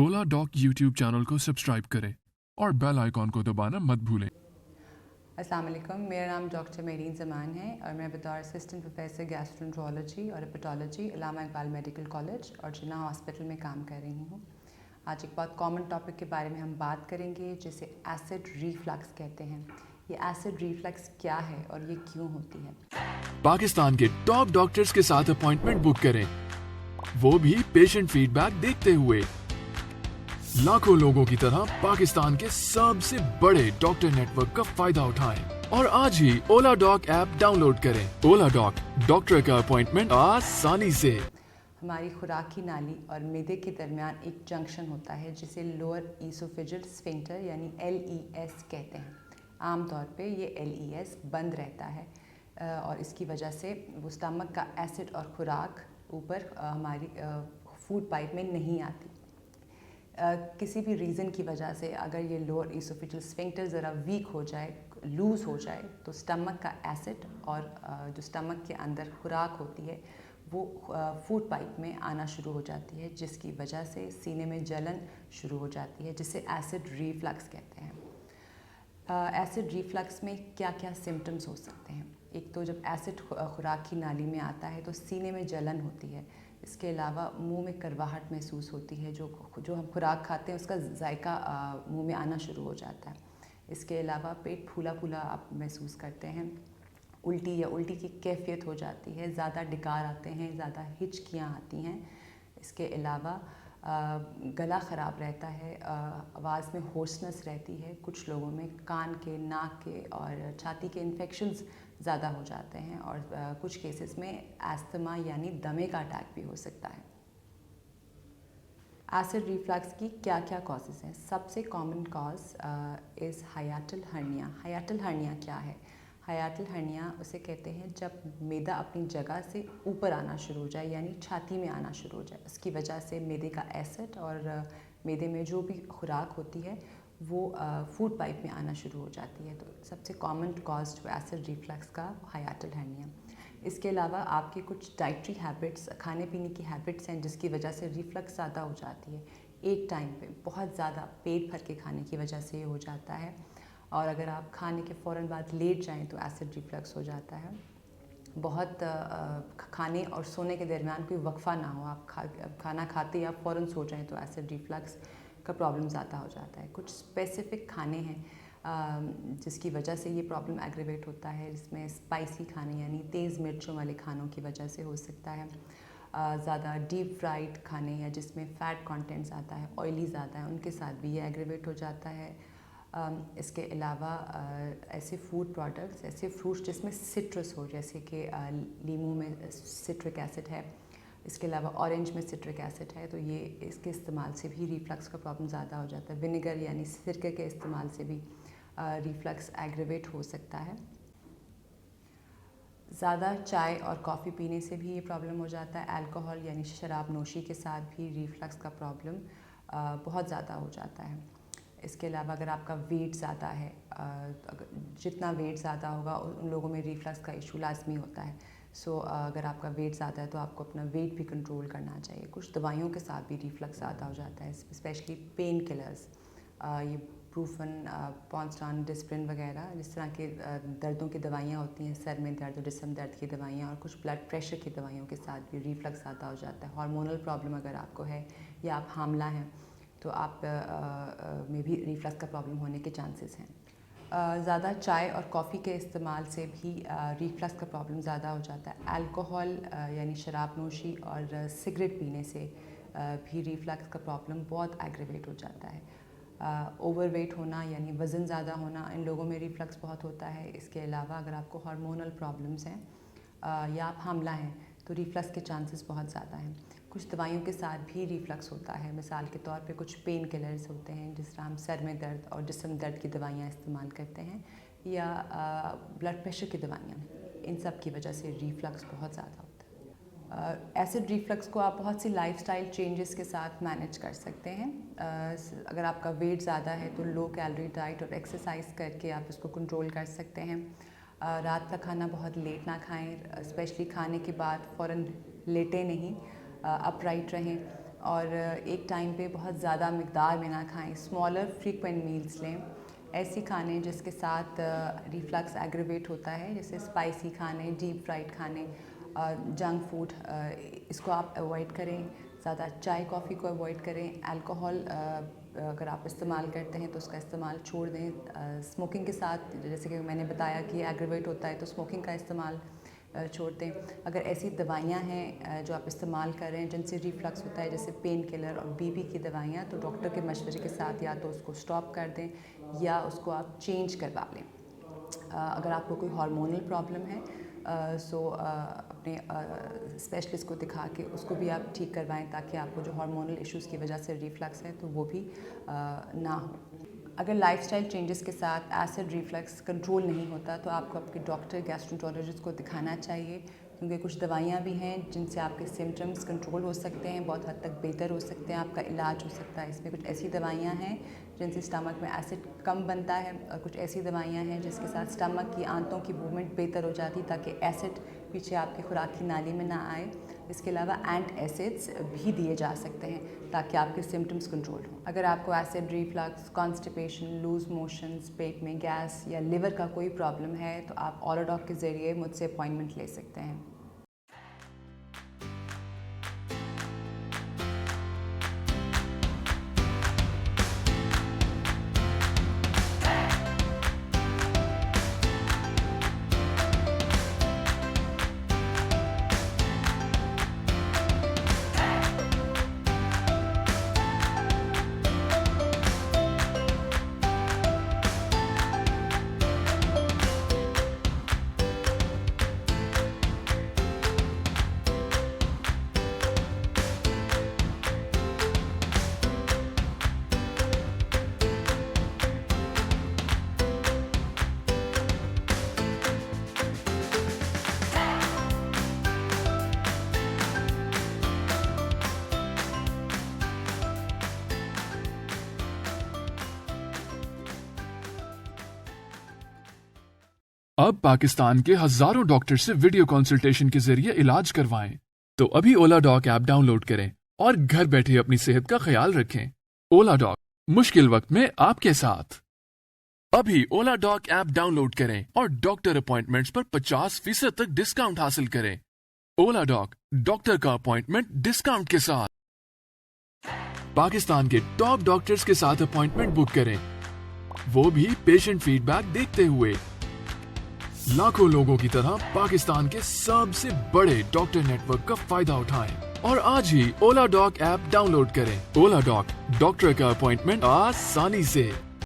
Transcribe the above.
ओला dock YouTube channel को subscribe करें और बेल आइकॉन को दबाना मत भूलें। अस्सलाम वालेकुम, मेरा नाम डॉक्टर मेरीन ज़मान है और मैं बतौर असिस्टेंट प्रोफेसर गैस्ट्रोएंटरोलॉजी और हेपेटोलॉजी इलामा इकबाल मेडिकल कॉलेज और जिन्ना हॉस्पिटल में काम कर रही हूँ। आज एक बहुत कॉमन टॉपिक के बारे में हम बात करेंगे जिसे एसिड रिफ्लक्स कहते हैं। ये एसिड रिफ्लक्स क्या है और ये क्यों होती है? पाकिस्तान के टॉप डॉक्टर्स के साथ अपॉइंटमेंट बुक करें, वो भी पेशेंट फीडबैक देखते हुए। लाखों लोगों की तरह पाकिस्तान के सबसे बड़े डॉक्टर नेटवर्क का फायदा उठाएं और आज ही ओला डॉक ऐप डाउनलोड करें। ओला डॉक, डॉक्टर का अपॉइंटमेंट आसानी से। हमारी खुराकी नाली और मैदे के दरमियान एक जंक्शन होता है जिसे लोअर ईसोफेजियल स्फिंक्टर यानी LES कहते हैं। आम तौर पे ये LES बंद रहता है और इसकी वजह से वो स्टमक का एसिड और खुराक ऊपर हमारी फूड पाइप में नहीं आती। किसी भी रीज़न की वजह से अगर ये लोअर ईसोफेजियल स्फिंक्टर ज़रा वीक हो जाए, लूज़ हो जाए, तो स्टमक का एसिड और जो स्टमक के अंदर खुराक होती है वो फूड पाइप में आना शुरू हो जाती है, जिसकी वजह से सीने में जलन शुरू हो जाती है, जिसे एसिड रिफ्लक्स कहते हैं। एसिड रिफ्लक्स में क्या क्या सिम्टम्स हो सकते हैं? एक तो जब एसिड खुराक की नाली में आता है तो सीने में जलन होती है। इसके अलावा मुंह में करवाहट महसूस होती है, जो हम खुराक खाते हैं उसका जायका मुंह में आना शुरू हो जाता है। इसके अलावा पेट फूला फूला आप महसूस करते हैं। उल्टी की कैफियत हो जाती है, ज़्यादा डकार आते हैं, ज़्यादा हिचकियाँ आती हैं। इसके अलावा गला ख़राब रहता है, आवाज़ में होर्सनेस रहती है। कुछ लोगों में कान के, नाक के और छाती के इन्फेक्शंस ज़्यादा हो जाते हैं और कुछ केसेस में एस्थमा यानी दमे का अटैक भी हो सकता है। एसिड रिफ्लक्स की क्या क्या कॉजेज़ हैं? सबसे common cause is hiatal hernia. Hiatal hernia क्या है? हाइएटल हर्निया उसे कहते हैं जब मैदा अपनी जगह से ऊपर आना शुरू हो जाए, यानी छाती में आना शुरू हो जाए। उसकी वजह से मैदे का एसिड और मैदे में जो भी खुराक होती है वो फूड पाइप में आना शुरू हो जाती है। तो सबसे कॉमन कॉज जो एसिड रिफ्लक्स का हाइएटल हर्निया। इसके अलावा आपके कुछ डाइटरी हैबिट्स, खाने पीने की हैबिट्स हैं जिसकी वजह से रिफ्लक्स ज़्यादा हो जाती है। एक टाइम पे बहुत ज़्यादा पेट भर के खाने की वजह से ये हो जाता है और अगर आप खाने के फ़ौरन बाद लेट जाएं तो एसिड रिफ्लक्स हो जाता है। बहुत खाने और सोने के दरमियान कोई वक्फ़ा ना हो, आप खाना खाते ही आप फ़ौरन सो जाएं तो एसिड रिफ्लक्स का प्रॉब्लम ज़्यादा हो जाता है। कुछ स्पेसिफ़िक खाने हैं जिसकी वजह से ये प्रॉब्लम एग्रीवेट होता है, जिसमें स्पाइसी खाने यानी तेज़ मिर्चों वाले खानों की वजह से हो सकता है। ज़्यादा डीप फ्राइड खाने या जिसमें फ़ैट कंटेंट ज़्यादा है, ऑयली ज़्यादा है, उनके साथ भी ये एग्रीवेट हो जाता है। इसके अलावा ऐसे फूड प्रोडक्ट्स, ऐसे फ्रूट्स जिसमें सिट्रस हो, जैसे कि लीमू में सिट्रिक एसिड है, इसके अलावा ऑरेंज में सिट्रिक एसिड है, तो ये इसके इस्तेमाल से भी रिफ्लक्स का प्रॉब्लम ज़्यादा हो जाता है। विनेगर यानी सिरके के इस्तेमाल से भी रिफ्लक्स एग्रीवेट हो सकता है। ज़्यादा चाय और कॉफ़ी पीने से भी ये प्रॉब्लम हो जाता है। अल्कोहल यानी शराब नोशी के साथ भी रिफ्लक्स का प्रॉब्लम बहुत ज़्यादा हो जाता है। इसके अलावा अगर आपका वेट ज़्यादा है, जितना वेट ज़्यादा होगा उन लोगों में रिफ्लक्स का इशू लाजमी होता है। सो अगर आपका वेट ज़्यादा है तो आपको अपना वेट भी कंट्रोल करना चाहिए। कुछ दवाइयों के साथ भी रिफ्लक्स ज़्यादा हो जाता है, स्पेशली पेन किलर्स, ये ब्रूफन, पॉन्स्टान, डिस्प्रिन वगैरह, जिस तरह के दर्दों की दवाइयाँ होती हैं, सर में दर्द और जिस्म दर्द की दवाइयाँ, और कुछ ब्लड प्रेशर की दवाइयों के साथ भी रिफ्लक्स ज़्यादा हो जाता है। हार्मोनल प्रॉब्लम अगर आपको है या आप हामला हैं तो आप में भी रिफ्लक्स का प्रॉब्लम होने के चांसेस हैं। ज़्यादा चाय और कॉफ़ी के इस्तेमाल से भी रिफ्लक्स का प्रॉब्लम ज़्यादा हो जाता है। अल्कोहल यानी शराब नोशी और सिगरेट पीने से भी रिफ्लक्स का प्रॉब्लम बहुत एग्रीवेट हो जाता है। ओवरवेट होना यानी वज़न ज़्यादा होना, इन लोगों में रिफ्लक्स बहुत होता है। इसके अलावा अगर आपको हार्मोनल प्रॉब्लम्स हैं या आप हामला हैं तो रिफ्लक्स के चांसेस बहुत ज़्यादा हैं। कुछ दवाइयों के साथ भी रिफ्लक्स होता है। मिसाल के तौर पे कुछ पेन किलर्स होते हैं, जिस तरह हम सर में दर्द और जिस्म दर्द की दवाइयाँ इस्तेमाल करते हैं, या ब्लड प्रेशर की दवाइयाँ, इन सब की वजह से रिफ्लक्स बहुत ज़्यादा होता है। एसिड रिफ्लक्स को आप बहुत सी लाइफस्टाइल चेंजेस के साथ मैनेज कर सकते हैं। अगर आपका वेट ज़्यादा है तो लो कैलोरी डाइट और एक्सरसाइज करके आप इसको कंट्रोल कर सकते हैं। रात का खाना बहुत लेट ना खाएं, स्पेशली खाने के बाद फ़ौरन लेटें नहीं, अपराइट रहें। اور ایک ٹائم پہ بہت زیادہ مقدار میں نہ کھائیں. اسمالر فریکوینٹ میلز لیں. ایسی کھانے جس کے ساتھ ریفلکس ایگریویٹ ہوتا ہے, جیسے اسپائسی کھانے, ڈیپ فرائڈ کھانے, جنک فوڈ, اس کو آپ اوائڈ کریں. زیادہ چائے کافی کو اوائڈ کریں. الکوہول اگر آپ استعمال کرتے ہیں تو اس کا استعمال چھوڑ دیں. اسموکنگ کے ساتھ, جیسے کہ میں نے بتایا کہ ایگریویٹ ہوتا ہے, تو اسموکنگ کا استعمال چھوڑ دیں. اگر ایسی دوائیاں ہیں جو آپ استعمال کر رہے ہیں جن سے ریفلکس ہوتا ہے, جیسے پین کلر اور بی پی کی دوائیاں, تو ڈاکٹر کے مشورے کے ساتھ یا تو اس کو اسٹاپ کر دیں یا اس کو آپ چینج کروا لیں. اگر آپ کو کوئی ہارمونل پرابلم ہے سو اپنے اسپیشلسٹ کو دکھا کے اس کو بھی آپ ٹھیک کروائیں, تاکہ آپ کو جو ہارمونل ایشوز کی وجہ سے ریفلکس ہے تو وہ بھی نہ ہو. اگر لائف سٹائل چینجز کے ساتھ ایسڈ ریفلکس کنٹرول نہیں ہوتا تو آپ کو آپ کے ڈاکٹر گیسٹرونٹرولوجسٹ کو دکھانا چاہیے, کیونکہ کچھ دوائیاں بھی ہیں جن سے آپ کے سمٹمز کنٹرول ہو سکتے ہیں, بہت حد تک بہتر ہو سکتے ہیں, آپ کا علاج ہو سکتا ہے. اس میں کچھ ایسی دوائیاں ہیں جن سے اسٹمک میں ایسڈ کم بنتا ہے, اور کچھ ایسی دوائیاں ہیں جس کے ساتھ اسٹمک کی آنتوں کی موومنٹ بہتر ہو جاتی تاکہ ایسڈ پیچھے آپ کی خوراک کی نالی میں نہ آئے. اس کے علاوہ اینٹ ایسڈس بھی دیے جا سکتے ہیں تاکہ آپ کے سمٹمز کنٹرول ہوں. اگر آپ کو ایسڈ ریفلکس, کانسٹیپیشن, لوز موشنز, پیٹ میں گیس یا لیور کا کوئی پرابلم ہے تو آپ اولاڈاک کے ذریعے مجھ سے اپوائنٹمنٹ لے سکتے ہیں. اب پاکستان کے ہزاروں ڈاکٹر سے ویڈیو کنسلٹیشن کے ذریعے علاج کروائیں. تو ابھی اولا ڈاک ایپ ڈاؤن لوڈ کریں اور گھر بیٹھے اپنی صحت کا خیال رکھیں. اولا ڈاک, مشکل وقت میں آپ کے ساتھ. ابھی اولا ڈاک ایپ ڈاؤن لوڈ کریں اور ڈاکٹر اپوائنٹمنٹس پر 50% تک ڈسکاؤنٹ حاصل کریں. اولا ڈاک, ڈاکٹر کا اپوائنٹمنٹ ڈسکاؤنٹ کے ساتھ. پاکستان کے ٹاپ ڈاکٹرز کے ساتھ اپوائنٹمنٹ بک کریں, وہ بھی پیشنٹ فیڈ بیک دیکھتے ہوئے. لاکھوں لوگوں کی طرح پاکستان کے سب سے بڑے ڈاکٹر نیٹ ورک کا فائدہ اٹھائیں اور آج ہی اولا ڈاک ایپ ڈاؤن لوڈ کریں. اولا ڈاک, ڈاکٹر کا اپوائنٹمنٹ آسانی سے.